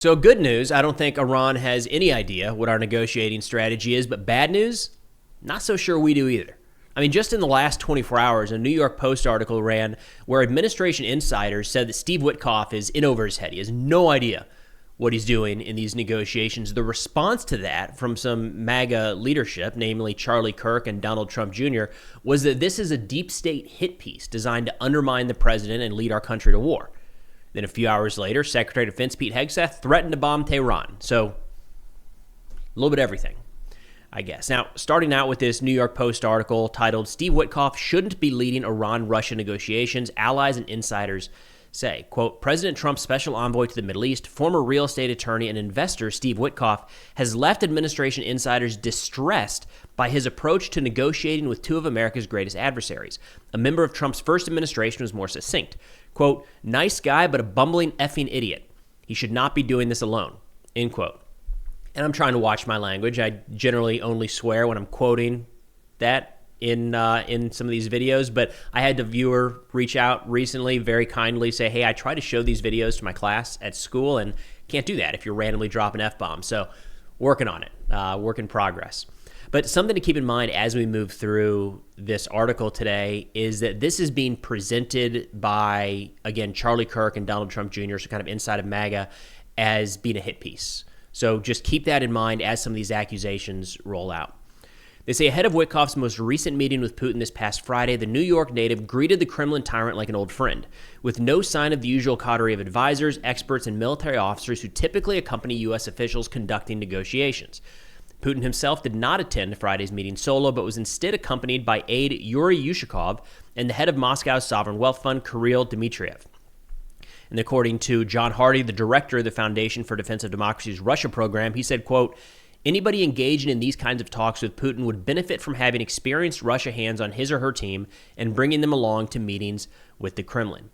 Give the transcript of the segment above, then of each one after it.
So good news, I don't think Iran has any idea what our negotiating strategy is, but bad news, not so sure we do either. I mean, just in the last 24 hours, a New York Post article ran where administration insiders said that Steve Witkoff is in over his head. He has no idea what he's doing in these negotiations. The response to that from some MAGA leadership, namely Charlie Kirk and Donald Trump Jr., was that this is a deep state hit piece designed to undermine the president and lead our country to war. Then a few hours later, Secretary of Defense Pete Hegseth threatened to bomb Tehran. So a little bit of everything, I guess. Now, starting out with this New York Post article titled, Steve Witkoff Shouldn't Be Leading Iran-Russia Negotiations, Allies and Insiders Say. Quote, President Trump's special envoy to the Middle East, former real estate attorney and investor Steve Witkoff, has left administration insiders distressed by his approach to negotiating with two of America's greatest adversaries. A member of Trump's first administration was more succinct. Quote, nice guy, but a bumbling effing idiot. He should not be doing this alone, end quote. And I'm trying to watch my language. I generally only swear when I'm quoting that in some of these videos, but I had the viewer reach out recently, very kindly say, hey, I try to show these videos to my class at school and can't do that if you're randomly dropping F-bombs. So working on it, work in progress. But something to keep in mind as we move through this article today is that this is being presented by, again, Charlie Kirk and Donald Trump Jr., so kind of inside of MAGA, as being a hit piece. So just keep that in mind as some of these accusations roll out. They say ahead of Witkoff's most recent meeting with Putin this past Friday, the New York native greeted the Kremlin tyrant like an old friend, with no sign of the usual coterie of advisors, experts, and military officers who typically accompany U.S. officials conducting negotiations. Putin himself did not attend Friday's meeting solo, but was instead accompanied by aide Yuri Yushakov and the head of Moscow's Sovereign Wealth Fund, Kirill Dmitriev. And according to John Hardy, the director of the Foundation for Defense of Democracy's Russia program, he said, quote, anybody engaging in these kinds of talks with Putin would benefit from having experienced Russia hands on his or her team and bringing them along to meetings with the Kremlin.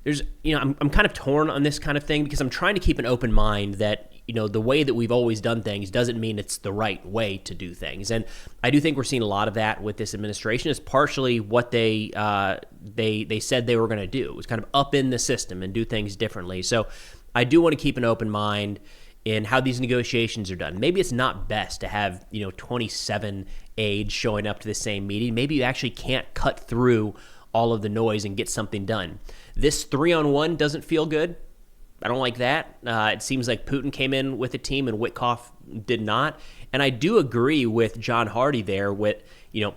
There's, I'm kind of torn on this kind of thing because I'm trying to keep an open mind that, the way that we've always done things doesn't mean it's the right way to do things. And I do think we're seeing a lot of that with this administration. It's partially what they said they were going to do. It was kind of up in the system and do things differently. So I do want to keep an open mind in how these negotiations are done. Maybe it's not best to have, 27 aides showing up to the same meeting. Maybe you actually can't cut through all of the noise and get something done. This 3-on-1 doesn't feel good. I don't like that. It seems like Putin came in with a team and Witkoff did not. And I do agree with John Hardy there with,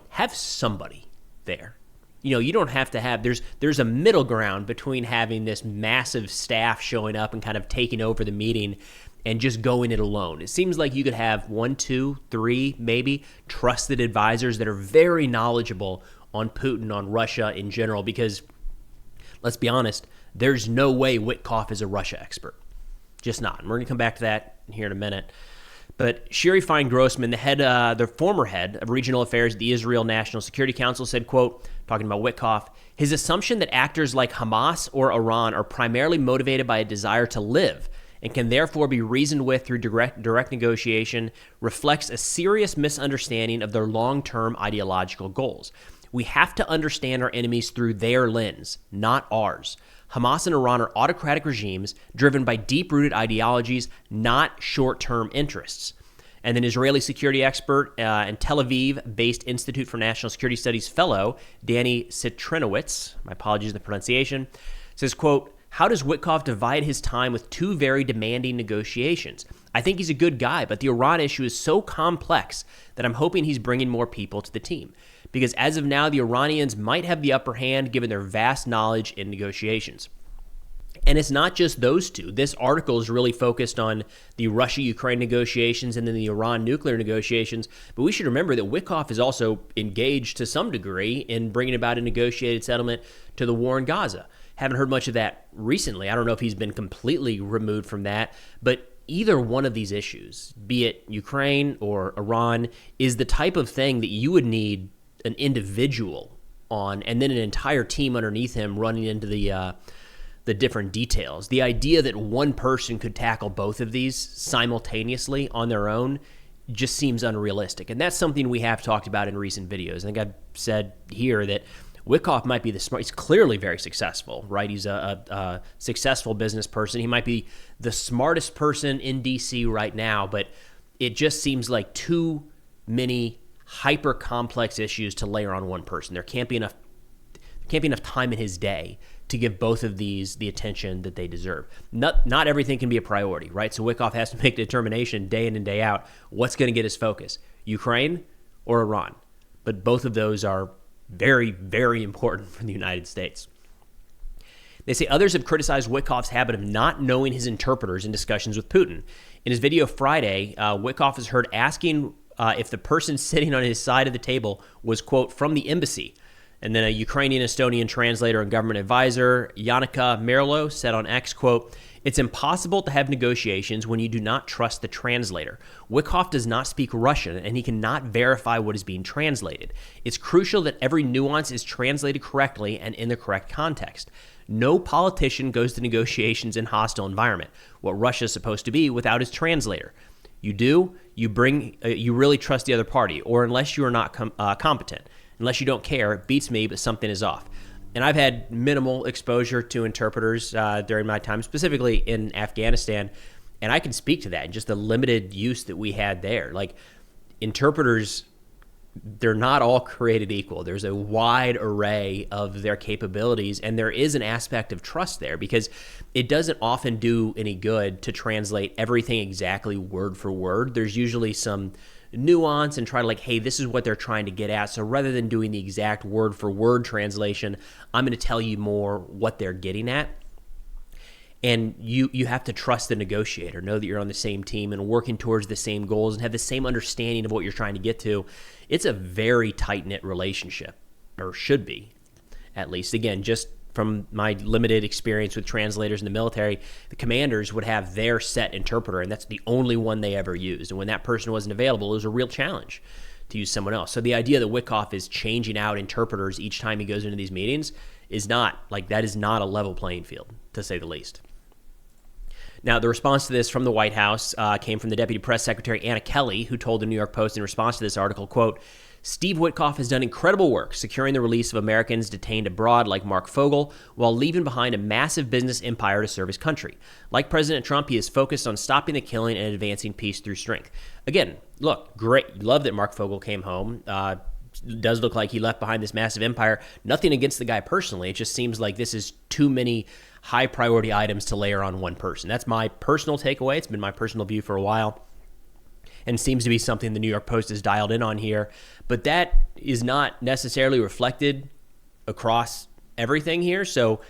have somebody there. You don't have to have, there's a middle ground between having this massive staff showing up and kind of taking over the meeting and just going it alone. It seems like you could have 1, 2, 3, maybe trusted advisors that are very knowledgeable on Putin, on Russia in general, because let's be honest, there's no way Witkoff is a Russia expert. Just not. And we're going to come back to that here in a minute. But Shiri Fine-Grossman, the former head of regional affairs at the Israel National Security Council, said, quote, talking about Witkoff, his assumption that actors like Hamas or Iran are primarily motivated by a desire to live and can therefore be reasoned with through direct negotiation reflects a serious misunderstanding of their long-term ideological goals. We have to understand our enemies through their lens, not ours. Hamas and Iran are autocratic regimes driven by deep-rooted ideologies, not short-term interests. And then Israeli security expert and Tel Aviv-based Institute for National Security Studies fellow, Danny Citrinowicz, my apologies for the pronunciation, says, quote, how does Witkoff divide his time with two very demanding negotiations? I think he's a good guy, but the Iran issue is so complex that I'm hoping he's bringing more people to the team. Because as of now, the Iranians might have the upper hand given their vast knowledge in negotiations. And it's not just those two. This article is really focused on the Russia-Ukraine negotiations and then the Iran nuclear negotiations. But we should remember that Witkoff is also engaged to some degree in bringing about a negotiated settlement to the war in Gaza. Haven't heard much of that recently. I don't know if he's been completely removed from that. But either one of these issues, be it Ukraine or Iran, is the type of thing that you would need an individual on and then an entire team underneath him running into the different details. The idea that one person could tackle both of these simultaneously on their own just seems unrealistic. And that's something we have talked about in recent videos. I think I've said here that Witkoff might be the smart. He's clearly very successful, right? He's a successful business person. He might be the smartest person in D.C. right now, but it just seems like too many hyper complex issues to layer on one person. There can't be enough time in his day to give both of these the attention that they deserve. Not everything can be a priority, right? So Witkoff has to make the determination day in and day out what's going to get his focus, Ukraine or Iran. But both of those are very, very important for the United States. They say others have criticized Witkoff's habit of not knowing his interpreters in discussions with Putin. In his video Friday, Witkoff is heard asking if the person sitting on his side of the table was, quote, from the embassy. And then a Ukrainian-Estonian translator and government advisor, Yannicka Merlo, said on X, quote, "It's impossible to have negotiations when you do not trust the translator. Witkoff does not speak Russian, and he cannot verify what is being translated. It's crucial that every nuance is translated correctly and in the correct context. No politician goes to negotiations in hostile environment, what Russia is supposed to be, without his translator. You do, you really trust the other party, or unless you are not competent. Unless you don't care, it beats me, but something is off." And I've had minimal exposure to interpreters during my time, specifically in Afghanistan, and I can speak to that and just the limited use that we had there. Like, interpreters, they're not all created equal. There's a wide array of their capabilities, and there is an aspect of trust there because it doesn't often do any good to translate everything exactly word for word. There's usually some nuance and try to like, hey, this is what they're trying to get at. So rather than doing the exact word for word translation, I'm going to tell you more what they're getting at. And you have to trust the negotiator, know that you're on the same team and working towards the same goals and have the same understanding of what you're trying to get to. It's a very tight-knit relationship, or should be, at least. Again, just from my limited experience with translators in the military, the commanders would have their set interpreter, and that's the only one they ever used. And when that person wasn't available, it was a real challenge to use someone else. So the idea that Witkoff is changing out interpreters each time he goes into these meetings is not, like, that is not a level playing field, to say the least. Now, the response to this from the White House came from the Deputy Press Secretary Anna Kelly, who told the New York Post in response to this article, quote, "Steve Witkoff has done incredible work securing the release of Americans detained abroad like Mark Fogel while leaving behind a massive business empire to serve his country. Like President Trump, he is focused on stopping the killing and advancing peace through strength." Again, look, great. Love that Mark Fogel came home. Does look like he left behind this massive empire. Nothing against the guy personally. It just seems like this is too many high priority items to layer on one person. That's my personal takeaway. It's been my personal view for a while, and seems to be something the New York Post is dialed in on here. But that is not necessarily reflected across everything here. So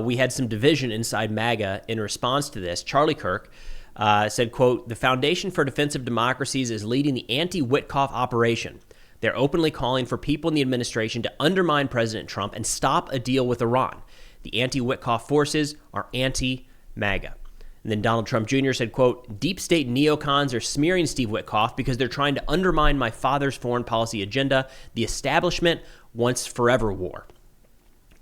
we had some division inside MAGA in response to this. Charlie Kirk said, quote, "The Foundation for Defensive Democracies is leading the anti-Witkoff operation. They're openly calling for people in the administration to undermine President Trump and stop a deal with Iran. The anti-Witkoff forces are anti-MAGA." And then Donald Trump Jr. said, quote, "Deep state neocons are smearing Steve Witkoff because they're trying to undermine my father's foreign policy agenda. The establishment wants forever war."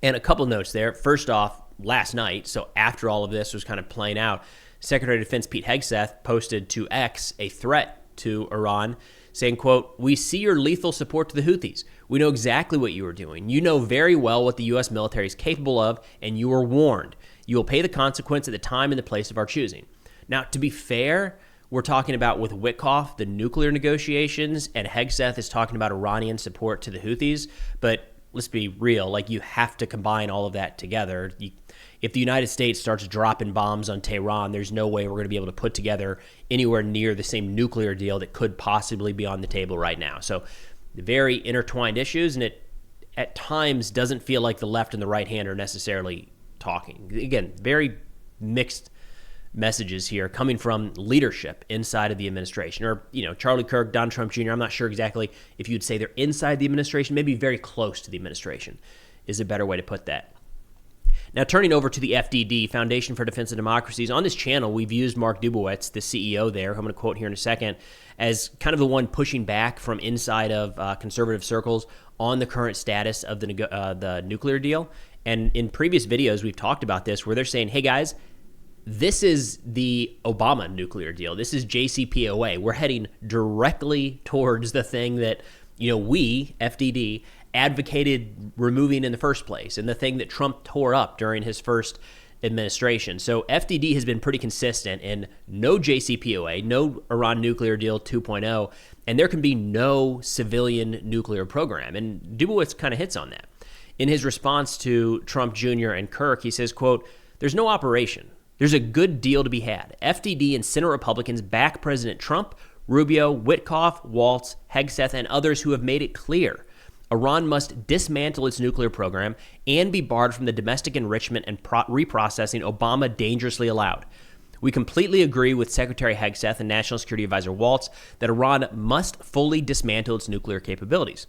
And a couple notes there. First off, last night, so after all of this was kind of playing out, Secretary of Defense Pete Hegseth posted to X a threat to Iran, saying, quote, "We see your lethal support to the Houthis. We know exactly what you are doing. You know very well what the U.S. military is capable of, and you are warned. You will pay the consequence at the time and the place of our choosing." Now, to be fair, we're talking about with Witkoff, the nuclear negotiations, and Hegseth is talking about Iranian support to the Houthis. But let's be real, like, you have to combine all of that together. If the United States starts dropping bombs on Tehran, there's no way we're going to be able to put together anywhere near the same nuclear deal that could possibly be on the table right now. So very intertwined issues, and it at times doesn't feel like the left and the right hand are necessarily talking. Again, very mixed messages here coming from leadership inside of the administration. Or, Charlie Kirk, Don Trump Jr., I'm not sure exactly if you'd say they're inside the administration, maybe very close to the administration is a better way to put that. Now, turning over to the FDD, Foundation for Defense of Democracies, on this channel, we've used Mark Dubowitz, the CEO there, who I'm going to quote here in a second, as kind of the one pushing back from inside of conservative circles on the current status of the nuclear deal. And in previous videos, we've talked about this, where they're saying, hey, guys, this is the Obama nuclear deal. This is JCPOA. We're heading directly towards the thing that, we, FDD, advocated removing in the first place, and the thing that Trump tore up during his first administration. So FDD has been pretty consistent in no JCPOA, no Iran nuclear deal 2.0, and there can be no civilian nuclear program. And Dubowitz kind of hits on that. In his response to Trump Jr. and Kirk, he says, quote, "There's no operation. There's a good deal to be had. FDD and Senate Republicans back President Trump, Rubio, Witkoff, Waltz, Hegseth, and others who have made it clear Iran must dismantle its nuclear program and be barred from the domestic enrichment and reprocessing Obama dangerously allowed. We completely agree with Secretary Hegseth and National Security Advisor Waltz that Iran must fully dismantle its nuclear capabilities.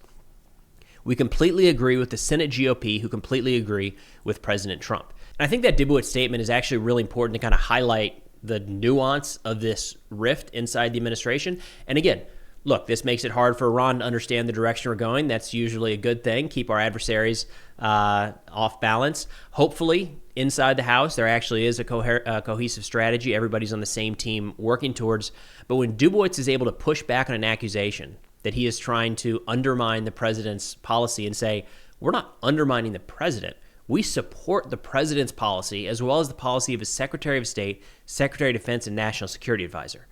We completely agree with the Senate GOP, who completely agree with President Trump." And I think that Dubowitz statement is actually really important to kind of highlight the nuance of this rift inside the administration. And again, look, this makes it hard for Iran to understand the direction we're going. That's usually a good thing. Keep our adversaries off balance. Hopefully, inside the House, there actually is a cohesive strategy. Everybody's on the same team working towards. But when Dubowitz is able to push back on an accusation that he is trying to undermine the president's policy and say, we're not undermining the president. We support the president's policy as well as the policy of his Secretary of State, Secretary of Defense, and National Security Advisor.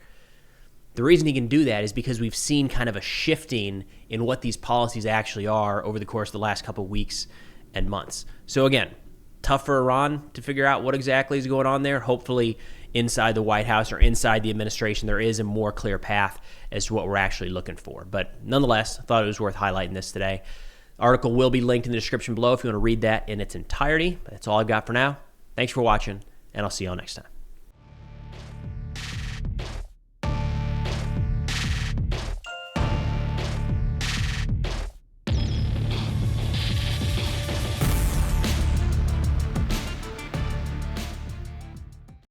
The reason he can do that is because we've seen kind of a shifting in what these policies actually are over the course of the last couple of weeks and months. So again, tough for Iran to figure out what exactly is going on there. Hopefully inside the White House or inside the administration, there is a more clear path as to what we're actually looking for. But nonetheless, I thought it was worth highlighting this today. Article will be linked in the description below if you want to read that in its entirety. That's all I've got for now. Thanks for watching, and I'll see you all next time.